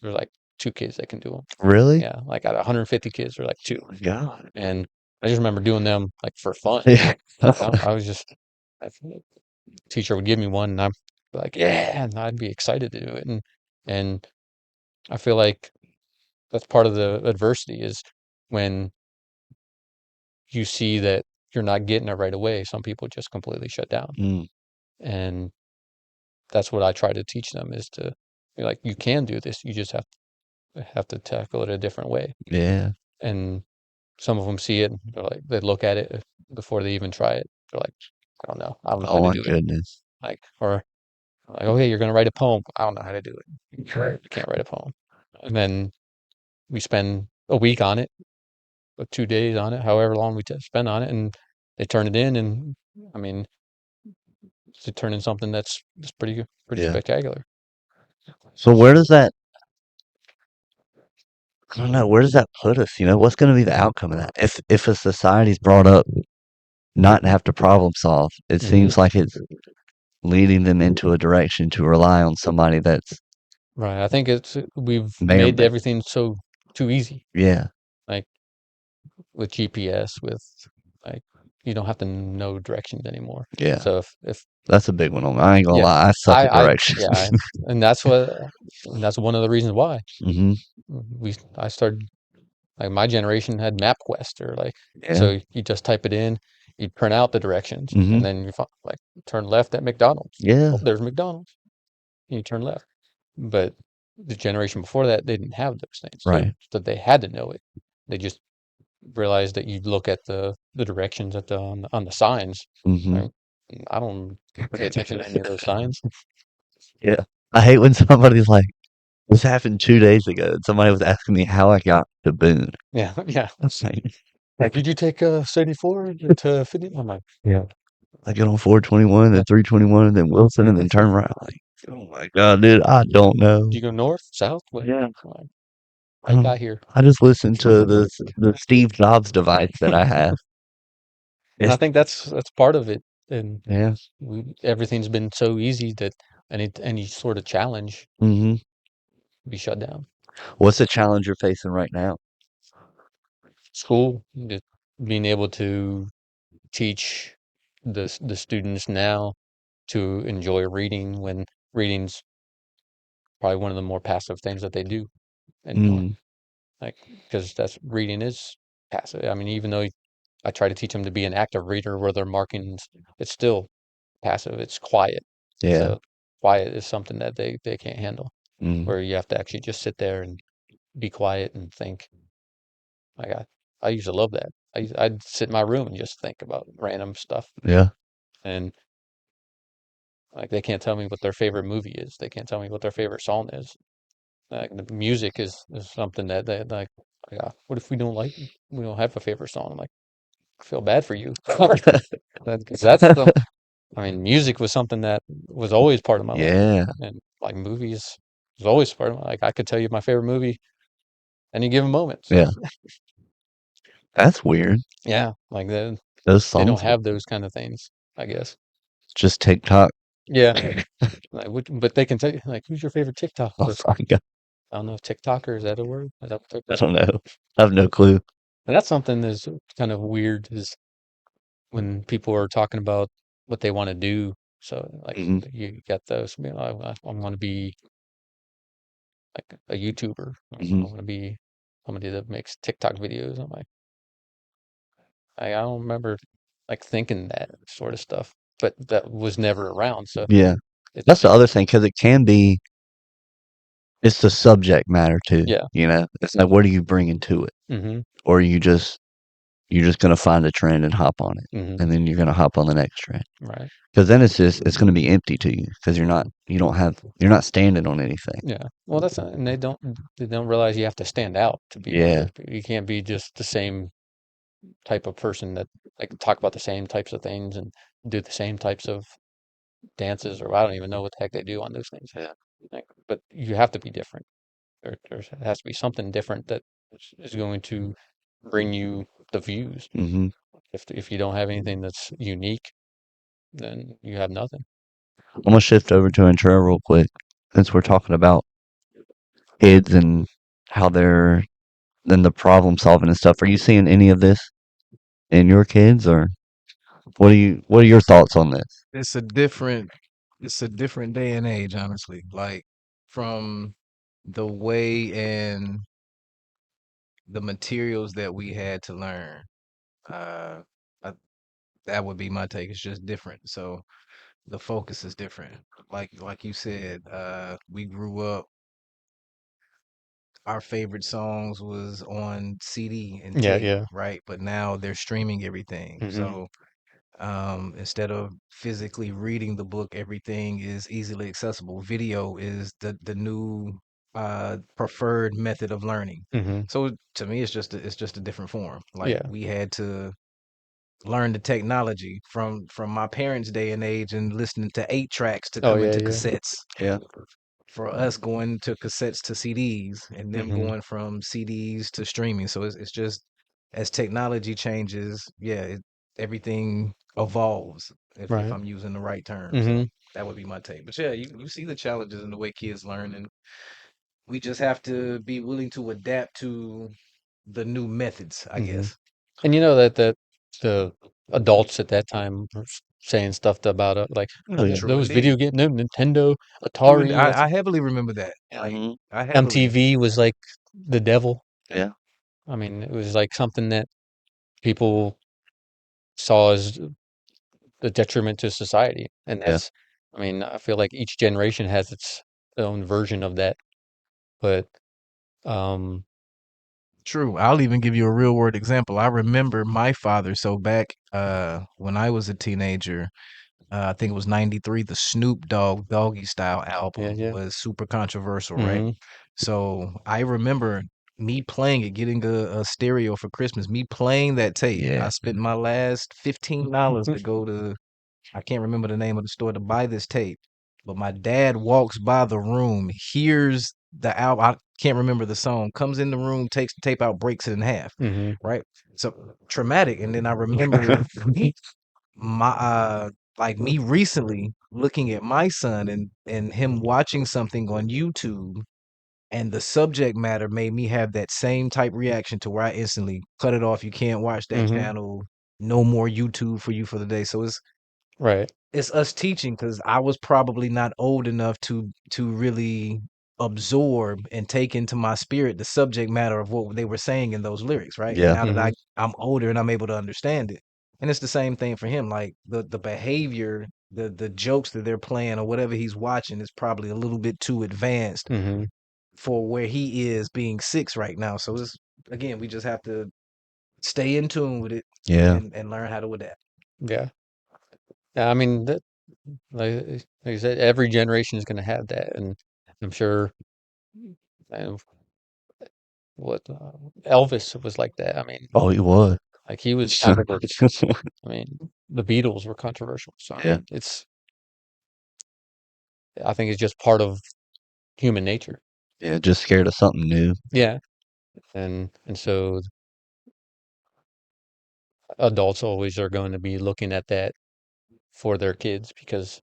there's like two kids that can do them. Really? Yeah, like out of 150 kids, there are like two. Oh my God. And I just remember doing them like for fun. Yeah. I was just, I, teacher would give me one, and I'm like, yeah, and I'd be excited to do it. And I feel like that's part of the adversity is when you see that you're not getting it right away. Some people just completely shut down, Mm, and that's what I try to teach them is to be like, you can do this. You just have to tackle it a different way. yeah. And some of them see it, and they're like, they look at it before they even try it. They're like, I don't know. I don't know how Oh to my do it. goodness. Like, or like, okay, you're gonna write a poem. I don't know how to do it. You can't write a poem. And then we spend a week on it, or 2 days on it, however long we spend on it, and they turn it in, and I mean, to turn in something that's pretty good, pretty Yeah. spectacular. So where does that, I don't know, where does that put us? What's going to be the outcome of that? If a society's brought up not to have to problem solve, it Hmm. seems like it's leading them into a direction to rely on somebody that's Right. I think we've may or made may, everything so too easy. yeah, Like with GPS, with like you don't have to know directions anymore. yeah. So if That's a big one on me. I ain't gonna yeah, lie, I suck at directions. yeah, and and that's one of the reasons why Hmm. I started like my generation had MapQuest or like Yeah. so you just type it in, you print out the directions, Hmm. and then like turn left at McDonald's. Yeah. Oh, there's McDonald's. And you turn left. But the generation before that, they didn't have those things, Right. so they had to know it. They just realized that you look at the directions on the signs. Hmm. Like, I don't pay attention to any of those signs. Yeah. I hate when somebody's like, this happened 2 days ago. And somebody was asking me how I got to Boone. Yeah, yeah. I was like, Did you take 74 to 50? I'm like, yeah. I get on 421, yeah. then 321, and then Wilson, and then turn right. Like, oh my God, dude, I don't Did know. you go north, south? What? Yeah. Like, I how you don't. got here? I just listened to the Steve Jobs device that I have. And I It's think that's part of it. And yeah. everything's been so easy that any sort of challenge Hmm. be shut down. What's the challenge you're facing right now? School, just being able to teach the students now to enjoy reading when reading's probably one of the more passive things that they do anymore. Mm, Like, because that's reading is passive. I mean, even though I try to teach them to be an active reader where they're marking, it's still passive. It's quiet. yeah. So quiet is something that they can't handle, Mm, where you have to actually just sit there and be quiet and think. Like I used to love that. I'd sit in my room and just think about random stuff. yeah. And like they can't tell me what their favorite movie is. They can't tell me what their favorite song is. Like the music is something that they like, what if we don't have a favorite song? I'm like, I feel bad for you. 'Cause I mean, music was something that was always part of my life. Yeah. And like movies was always part of like I could tell you my favorite movie any given moment. So Yeah. That's weird. yeah, like Those they don't songs have those kind of things, I guess. just TikTok. Yeah. Like, but they can tell you, like, who's your favorite TikTok? Oh But my God. I don't know, TikToker, is that a word? Is that what I they're don't know. I have no clue. And that's something that's kind of weird is when people are talking about what they want to do. So, like, Hmm. you got those, I want to be like a YouTuber. I Hmm. want to be somebody that makes TikTok videos. I'm like, I don't remember like thinking that sort of stuff, but that was never around. So Yeah. That's it's, the other thing, because it can be, it's the subject matter too. yeah. It's like, what are you bringing to it? Hmm. Or you just you're just gonna find a trend and hop on it, Hmm. and then you're gonna hop on the next trend. Right. Because then it's gonna be empty to you because you're not standing on anything. Yeah. Well, and they don't realize you have to stand out to be one of Yeah. those people. You can't be just the same type of person that like talk about the same types of things and do the same types of dances, or I don't even know what the heck they do on those things. Yeah. Like, but you have to be different. There has to be something different that is going to bring you the views. Hmm. If you don't have anything that's unique, then you have nothing. I'm gonna shift over to intro real quick since we're talking about kids and how they're and the problem solving and stuff. Are you seeing any of this in your kids, or what are your thoughts on this? It's a different it's a different day and age, honestly. Like from the way and the materials that we had to learn. Uh I, that would be my take. It's just different. So the focus is different. Like you said, we grew up our favorite songs was on CD and Yeah, tape, yeah. right? But now they're streaming everything. Hmm. So instead of physically reading the book, everything is easily accessible. Video is the new preferred method of learning. Hmm. So to me, it's just a different form. Like Yeah. we had to learn the technology from my parents' day and age and listening to 8 tracks to Oh, come yeah, into yeah. cassettes. Yeah. For us going to cassettes to CDs and them Hmm. going from CDs to streaming. So it's just as technology changes, yeah, everything evolves if Right. I'm using the right term. So Hmm. that would be my take. But yeah, you see the challenges in the way kids learn, and we just have to be willing to adapt to the new methods, I Hmm. guess. And you know that the adults at that time were saying stuff about like, Oh yeah. True those indeed. video game, no, Nintendo, True, Atari, that's I heavily remember that. Like Hmm. I heavily. MTV was like the devil. Yeah. I mean, it was like something that people saw as the detriment to society. And Yeah. I mean, I feel like each generation has its own version of that. But, um, True. I'll even give you a real world example. I remember my father. So back when I was a teenager, I think it was 93, the Snoop Dogg Doggy Style yeah, album yeah. was super controversial, right? Hmm. So I remember me playing it, getting a stereo for Christmas, me playing that tape. I Yeah. spent my last $15 to go to, I can't remember the name of the store, to buy this tape. But my dad walks by the room, hears the album. I can't remember the song. Comes in the room, takes the tape out, breaks it in half. Hmm. Right. So traumatic. And then I remember my like me recently looking at my son and him watching something on YouTube, and the subject matter made me have that same type reaction to where I instantly cut it off. You can't watch that Hmm. channel. No more YouTube for you for the day. So Right. it's us teaching because I was probably not old enough to really absorb and take into my spirit the subject matter of what they were saying in those lyrics, right? Yeah. Now that Hmm. I'm older and I'm able to understand it. And it's the same thing for him. Like the behavior, the jokes that they're playing or whatever he's watching is probably a little bit too advanced Hmm. for where he is being 6 right now. So it's again, we just have to stay in tune with it Yeah. and learn how to adapt. Yeah. Yeah, I mean, like I said, every generation is going to have that. And I'm sure uh, what Elvis was like that. I mean, Oh, he was. like he was controversial. I mean, the Beatles were controversial. So, I Yeah. mean, I think it's just part of human nature. Yeah. Just scared of something new. Yeah. And so adults always are going to be looking at that for their kids because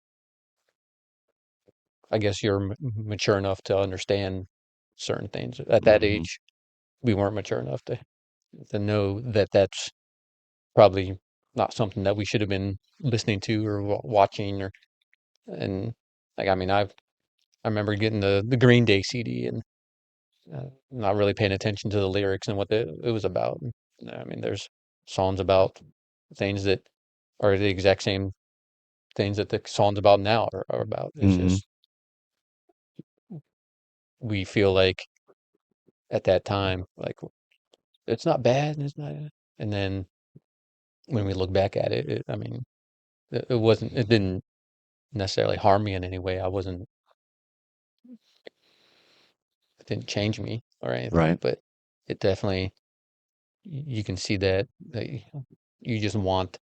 I guess you're mature enough to understand certain things. At that Hmm. age, we weren't mature enough to know that that's probably not something that we should have been listening to or watching or and like I mean I remember getting the Green Day CD and not really paying attention to the lyrics and what it was about. I mean, there's songs about things that are the exact same things that the songs about now are about. It's Hmm. just we feel like at that time, like it's not bad. It's not. And then when we look back at it, I mean, it didn't necessarily harm me in any way. It didn't change me or anything, Right. but it definitely, you can see that, you just want,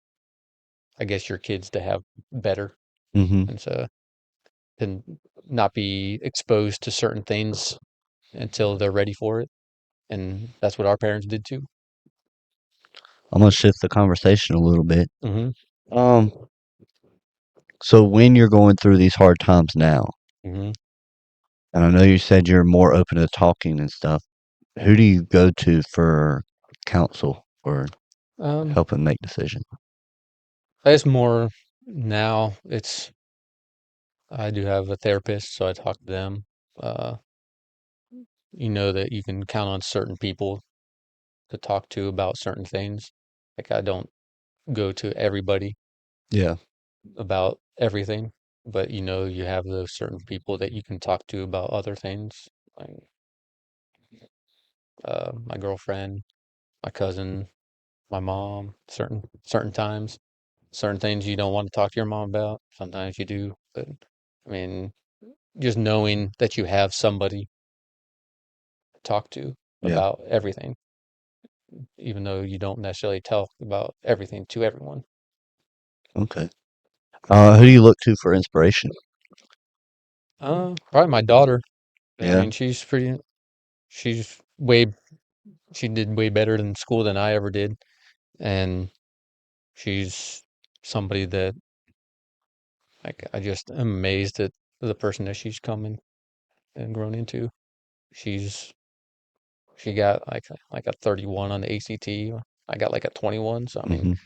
I guess, your kids to have better, Mhm. and so, and not be exposed to certain things until they're ready for it. And that's what our parents did too. I'm gonna shift the conversation a little bit. Hmm. Um, so when you're going through these hard times now, Hmm. and I know you said you're more open to talking and stuff, who do you go to for counsel or Um, helping make decisions? it's more now. I do have a therapist, so I talk to them. Uh, you know that you can count on certain people to talk to about certain things. Like I don't go to everybody Yeah. about everything, but you have those certain people that you can talk to about other things, like my girlfriend, my cousin, my mom. Certain times, certain things you don't want to talk to your mom about. Sometimes you do, but I mean, just knowing that you have somebody to talk to Yeah. about everything, even though you don't necessarily talk about everything to everyone. Okay. Who do you look to for inspiration? Probably my daughter. I Yeah. mean, she's way she did way better in school than I ever did, and she's somebody that, like, I just am amazed at the person that she's come and grown into. She's she got like a 31 on the ACT. I got like a 21, so I mean, Mhm.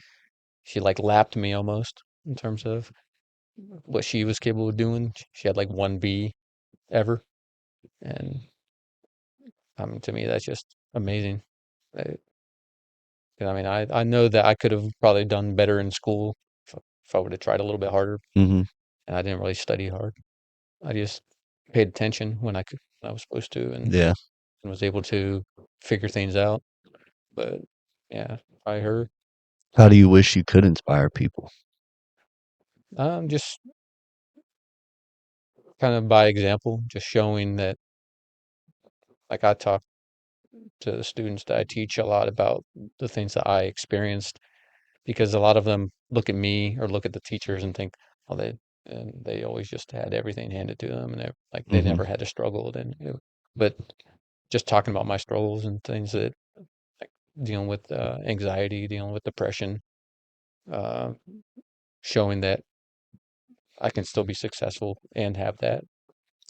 she like lapped me almost in terms of what she was capable of doing. She had like one B ever, and I mean, to me, that's just amazing. I, 'Cause, I mean, I know that I could have probably done better in school if I would have tried a little bit harder, Mhm. and I didn't really study hard. I just paid attention when I was supposed to, Yeah. and was able to figure things out. But yeah, I heard, How do you wish you could inspire people? just kind of by example, just showing that, like, I talk to the students that I teach a lot about the things that I experienced, because a lot of them look at me or look at the teachers and think, oh, they always just had everything handed to them, and they Mhm. never had to struggle. But just talking about my struggles and things, that, like, dealing with anxiety, dealing with depression, uh, showing that I can still be successful and have that.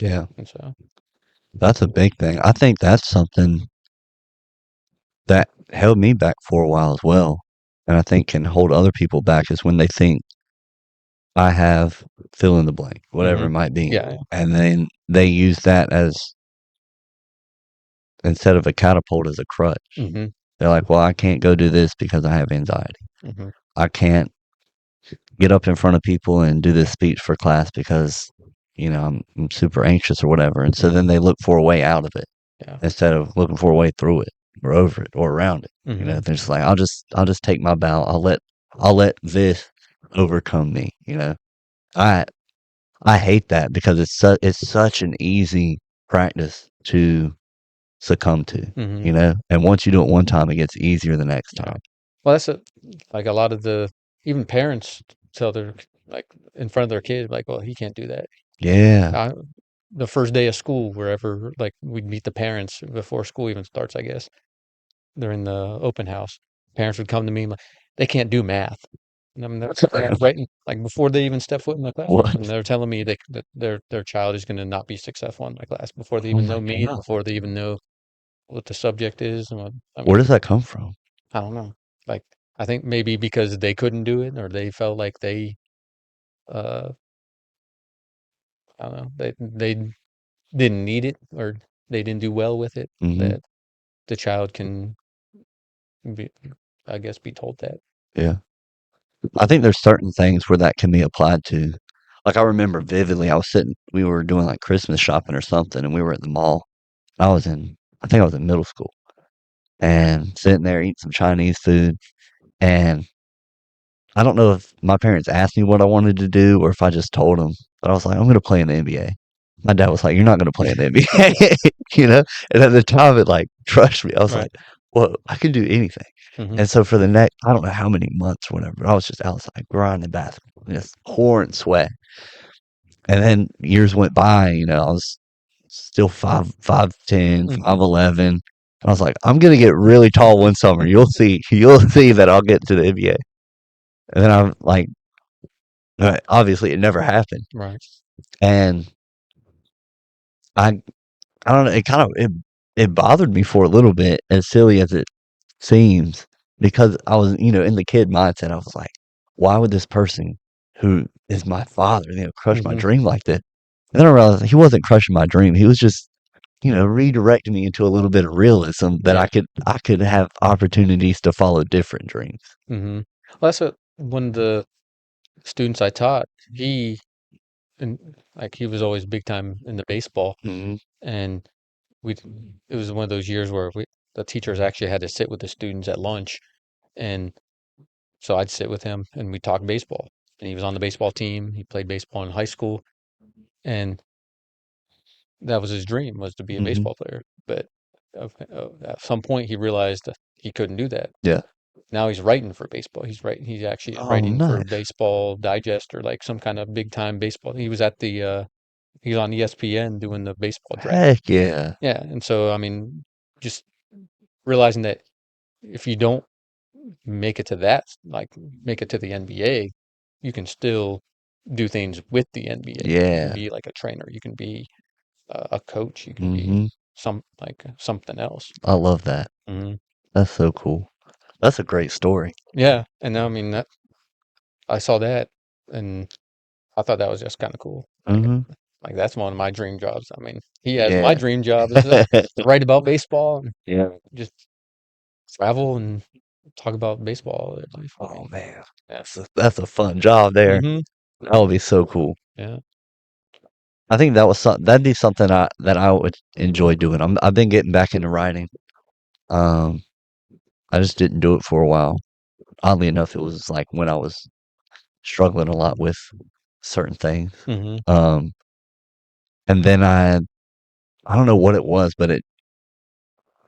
Yeah. And so, That's a big thing. I think that's something that held me back for a while as well, and I think can hold other people back is when they think I have fill in the blank, whatever hmm, it might be, yeah, and then they use that as instead of a catapult as a crutch. yeah, hmm, They're like, "Well, I can't go do this because I have anxiety. hmm, I can't get up in front of people and do this speech for class because, I'm super anxious or whatever." And so hmm, then they look for a way out of it yeah, instead of looking for a way through it or over it or around it. hmm, They're just like, I'll just take my bow. I'll let this overcome me. I I hate that because it's such an easy practice to succumb to, hmm, and once you do it one time, it gets easier the next yeah. time. Well, like a lot of the even parents tell their, like, in front of their kid, like, well, he can't do that. Yeah. I, the first day of school, wherever, like, we'd meet the parents before school even starts, I guess. They're in the open house. Parents would come to me like, they can't do math. And I'm there, right, like, before they even step foot in the classroom, and What? they're telling me that their child is going to not be successful in my class before they Oh even my know me, god. before they even know what the subject is, and what, I Where mean, does that come from? I don't know. Like, I think maybe because they couldn't do it, or they felt like uh, I don't know, they didn't need it, or they didn't do well with it, Mhm. that the child can be, I guess, be told that. Yeah. I think there's certain things where that can be applied to. Like, I remember vividly, we were doing, like, Christmas shopping or something, and we were at the mall. I think I was in middle school, and sitting there eating some Chinese food. And I don't know if my parents asked me what I wanted to do or if I just told them, but I was like, I'm going to play in the NBA. My dad was like, you're not going to play in the NBA, you know? And at the time, it like crushed me. I was Right. like, well, I can do anything. Hmm. And so for the next, I don't know how many months, whatever, I was just outside grinding basketball, just pouring sweat. And then years went by, I was still 5'10", Mm. 5'11". And I was like, I'm gonna get really tall one summer. You'll see. You'll see that I'll get to the NBA. And then I'm like, obviously it never happened. Right. And I I don't know, it bothered me for a little bit, as silly as it seems, because I was, in the kid mindset. I was like, why would this person who is my father, crush my Hmm. dream like this? And then I realized he wasn't crushing my dream. He was just, redirecting me into a little bit of realism that Yeah. I could have opportunities to follow different dreams. Hmm. Well, that's what one of the students I taught, and like he was always big time in the baseball, Hmm. and we it was one of those years where the teachers actually had to sit with the students at lunch, and so I'd sit with him and we talked baseball. And he was on the baseball team. He played baseball in high school, and that was his dream, was to be a Hmm. baseball player. But at some point, he realized that he couldn't do that. Yeah. Now he's writing for baseball. He's actually Oh, writing for nice. Baseball Digest or like some kind of big time baseball. He was on ESPN doing the baseball draft. Heck yeah. Yeah, and so I mean, just realizing that if you don't make it to make it to the NBA, you can still do things with the NBA. You can Yeah. be like a trainer, you can be a coach, you can be Hmm. something else. I love that. Hmm. That's so cool. That's a great story. Yeah, and I mean that I saw that, and I thought that was just kind of cool. Hmm. Like that's one of my dream jobs. I mean, he has my Yeah. dream job is to write about baseball and Yeah. just travel and talk about baseball all their life. I Oh mean, man, yeah. that's a fun job there. Hmm. That would be so cool. Yeah. I think that'd be something I would enjoy doing. I've been getting back into writing. Um, I just didn't do it for a while. Oddly enough, it was like when I was struggling a lot with certain things. Hmm. Um, and then I don't know what it was, but it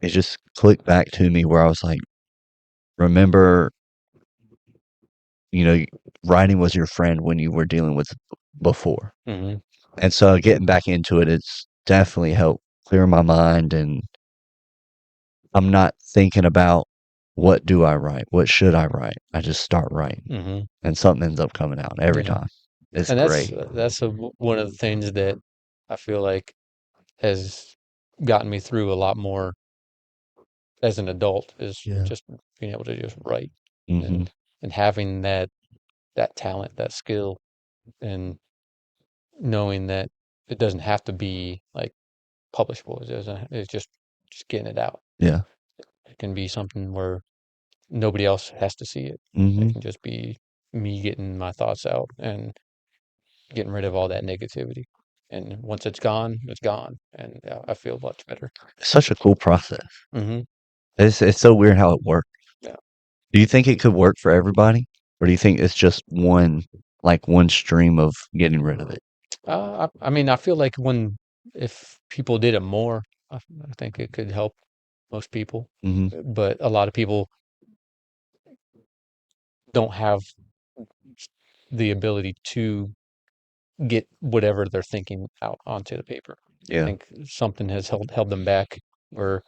just clicked back to me where I was like, remember, you know, writing was your friend when you were dealing with before. Hmm. And so getting back into it, it's definitely helped clear my mind, and I'm not thinking about what do I write? What should I write? I just start writing Hmm. and something ends up coming out every Yeah. time. It's And great. one of the things that I feel like has gotten me through a lot more as an adult is Yeah. just being able to just write Hmm. and having that talent, that skill, and knowing that it doesn't have to be like publishable. It's just getting it out. Yeah. It can be something where nobody else has to see it. It Hmm. can just be me getting my thoughts out and getting rid of all that negativity. And once it's gone, it's gone, and I feel much better. It's such a cool process. Hmm. It's so weird how it works. Yeah. Do you think it could work for everybody? Or do you think it's just one stream of getting rid of it? I mean, I feel like if people did it more, I think it could help most people. Hmm. But a lot of people don't have the ability to get whatever they're thinking out onto the paper. I Yeah. think something has held them back, or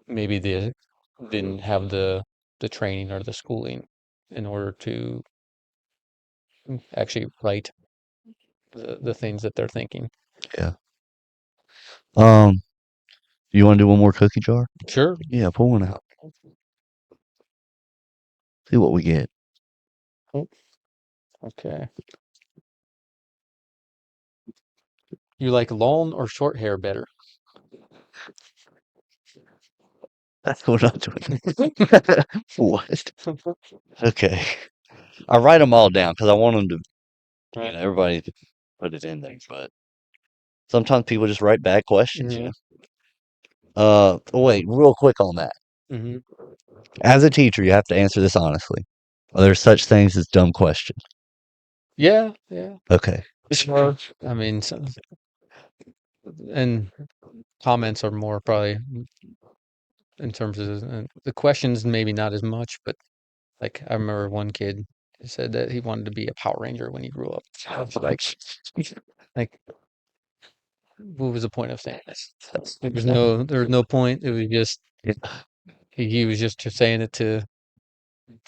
maybe they didn't have the training or the schooling in order to actually write the things that they're thinking. Yeah. Um, you want to do one more cookie jar? Sure. Yeah, pull one out. See what we get. Oh, okay. You like long or short hair better? That's we're not doing that. What? Okay. I write them all down because I want them to, Right. everybody to put it in there. But sometimes people just write bad questions, Yeah. Wait, real quick on that. Hmm. As a teacher, you have to answer this honestly. Are there such things as dumb questions? Yeah, yeah. Okay. Sure. I mean, and comments are more probably in terms of the questions, maybe not as much, but like I remember one kid said that he wanted to be a Power Ranger when he grew up. I was like, what was the point of saying this? There was no point. It was just he was just saying it to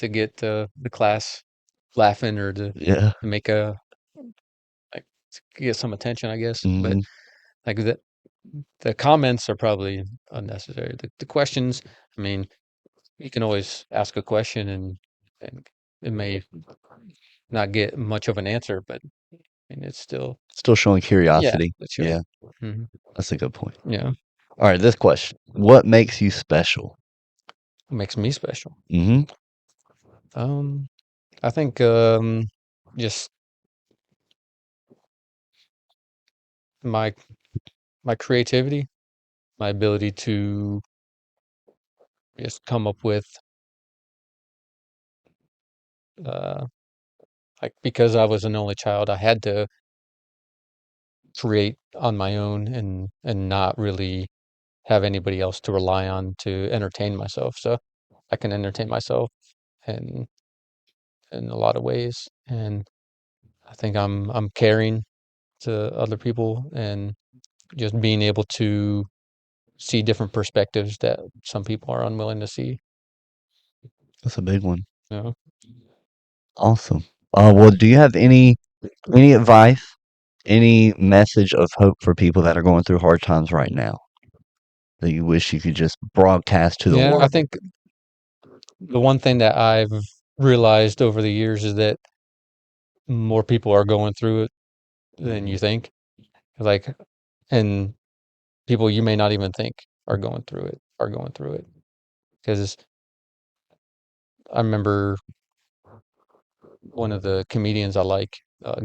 get the class laughing or Yeah. to make a like to get some attention, I guess. But Hmm. like the comments are probably unnecessary. The questions, I mean, you can always ask a question and it may not get much of an answer, but I mean, it's still, Still showing yeah, curiosity. that's sure. Yeah, Hmm. that's a good point. Yeah, All right, this question. What makes you special? what makes me special? Hmm. Um, I think just my my creativity, my ability to just come up with uh like because I was an only child, I had to create on my own and not really have anybody else to rely on to entertain myself. So I can entertain myself in in a lot of ways, and I think I'm caring to other people and just being able to see different perspectives that some people are unwilling to see. That's a big one. You know? Awesome. Well, do you have any advice, any message of hope for people that are going through hard times right now that you wish you could just broadcast to the Yeah, I world? think the one thing that I've realized over the years is that more people are going through it than you think. Like, and people you may not even think are going through it. Because I remember one of the comedians I like,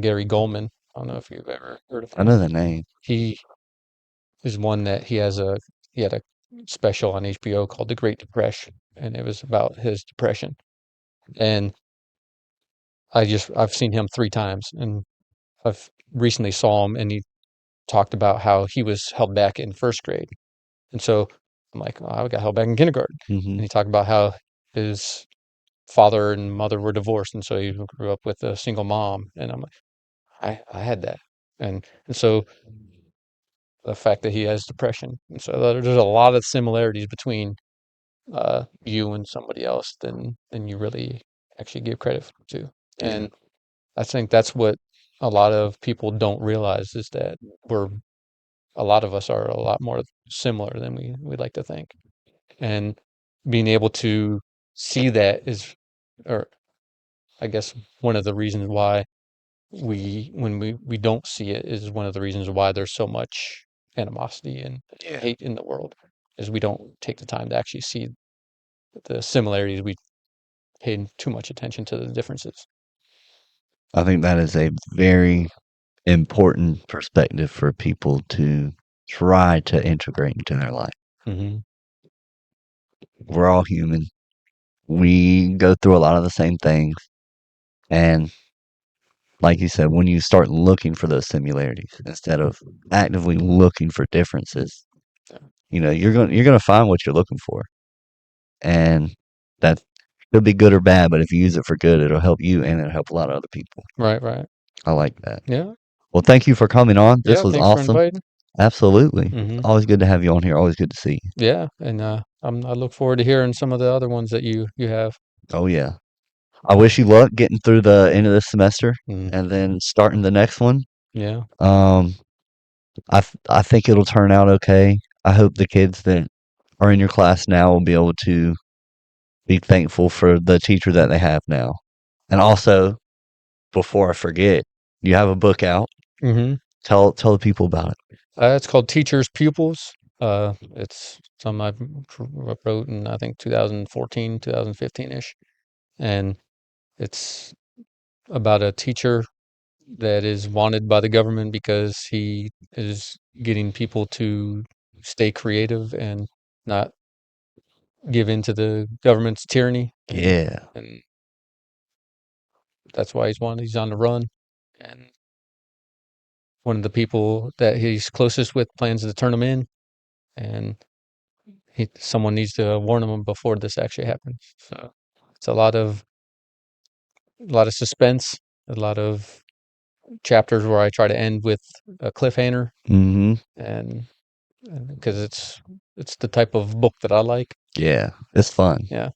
Gary Goldman. I don't know if you've ever heard of I him. know the name. He is one that he had a special on HBO called The Great Depression, and it was about his depression. And I've seen him 3 times, and I've recently saw him, and he talked about how he was held back in first grade. And so I'm like, oh, I got held back in kindergarten. Hmm. And he talked about how his father and mother were divorced, and so he grew up with a single mom. And I'm like, I had that, and so the fact that he has depression, and so there's a lot of similarities between you and somebody else than you really actually give credit to. Yeah. And I think that's what a lot of people don't realize is that we're a lot of us are a lot more similar than we like to think. And being able to see that is, or I guess one of the reasons why when we don't see it is one of the reasons why there's so much animosity and Yeah. hate in the world is we don't take the time to actually see the similarities. We pay too much attention to the differences. I think that is a very important perspective for people to try to integrate into their life. Hmm. We're all human. We go through a lot of the same things. And like you said, when you start looking for those similarities instead of actively looking for differences, you're gonna find what you're looking for. And that could be good or bad, but if you use it for good, it'll help you and it'll help a lot of other people. Right, right. I like that. Yeah, Well, thank you for coming on. This yeah. was Thanks for awesome. inviting. Absolutely. Hmm. Always good to have you on here. Always good to see you. Yeah, and I look forward to hearing some of the other ones that you have. Oh yeah. I wish you luck getting through the end of this semester Mm, and then starting the next one. yeah. Um, I think it'll turn out okay. I hope the kids that are in your class now will be able to be thankful for the teacher that they have now. And also, before I forget, you have a book out. Hmm. Tell the people about it. It's called Teachers Pupils. It's something wrote in I think 2014, 2015 ish, and it's about a teacher that is wanted by the government because he is getting people to stay creative and not give in to the government's tyranny. Yeah. And that's why he's on the run. And one of the people that he's closest with plans to turn him in, and someone needs to warn him before this actually happens. So it's a lot of suspense, a lot of chapters where I try to end with a cliffhanger, Mm-hmm. and because it's the type of book that I like. Yeah. It's fun. Yeah.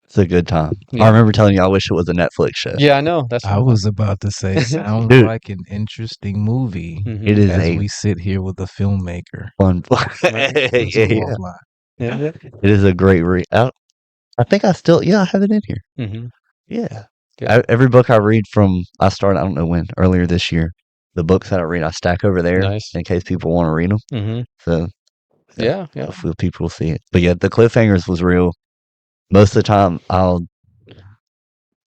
It's a good time. I Yeah. remember telling you I wish it was a Netflix show. Yeah, I know. That's I what was about to say, sounds Dude. like an interesting movie It is as a we sit here with a filmmaker. fun Right. Let's yeah, go yeah. offline. Yeah. It is a great read. I think I have it in here. Mm-hmm. Yeah. Yeah. Every book I read I don't know when, earlier this year. The books that I read, I stack over there Nice. in case people want to read them. Mm-hmm. So, Yeah. hopefully people will see it. But yeah, the cliffhangers was real. Most of the time,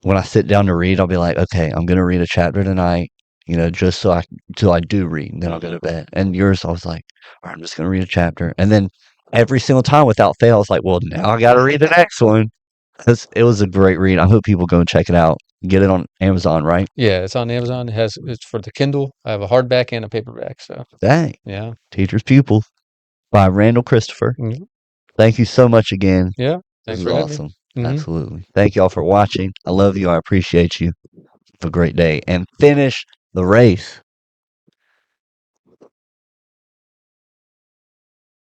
when I sit down to read, I'll be like, okay, I'm going to read a chapter tonight, just till I do read, and then I'll go to bed. And yours, I was like, all right, I'm just going to read a chapter. And then every single time without fail, I was like, well, now I got to read the next one. It was a great read. I hope people go and check it out. Get it on Amazon, right? Yeah, it's on Amazon. It's for the Kindle. I have a hardback and a paperback. So Dang. yeah. Teacher's Pupil by Randall Christopher. Mhm. Thank you so much again. Yeah. This Thanks is for having me. awesome. Mhm. Absolutely. Thank you all for watching. I love you. I appreciate you. Have a great day. And finish the race.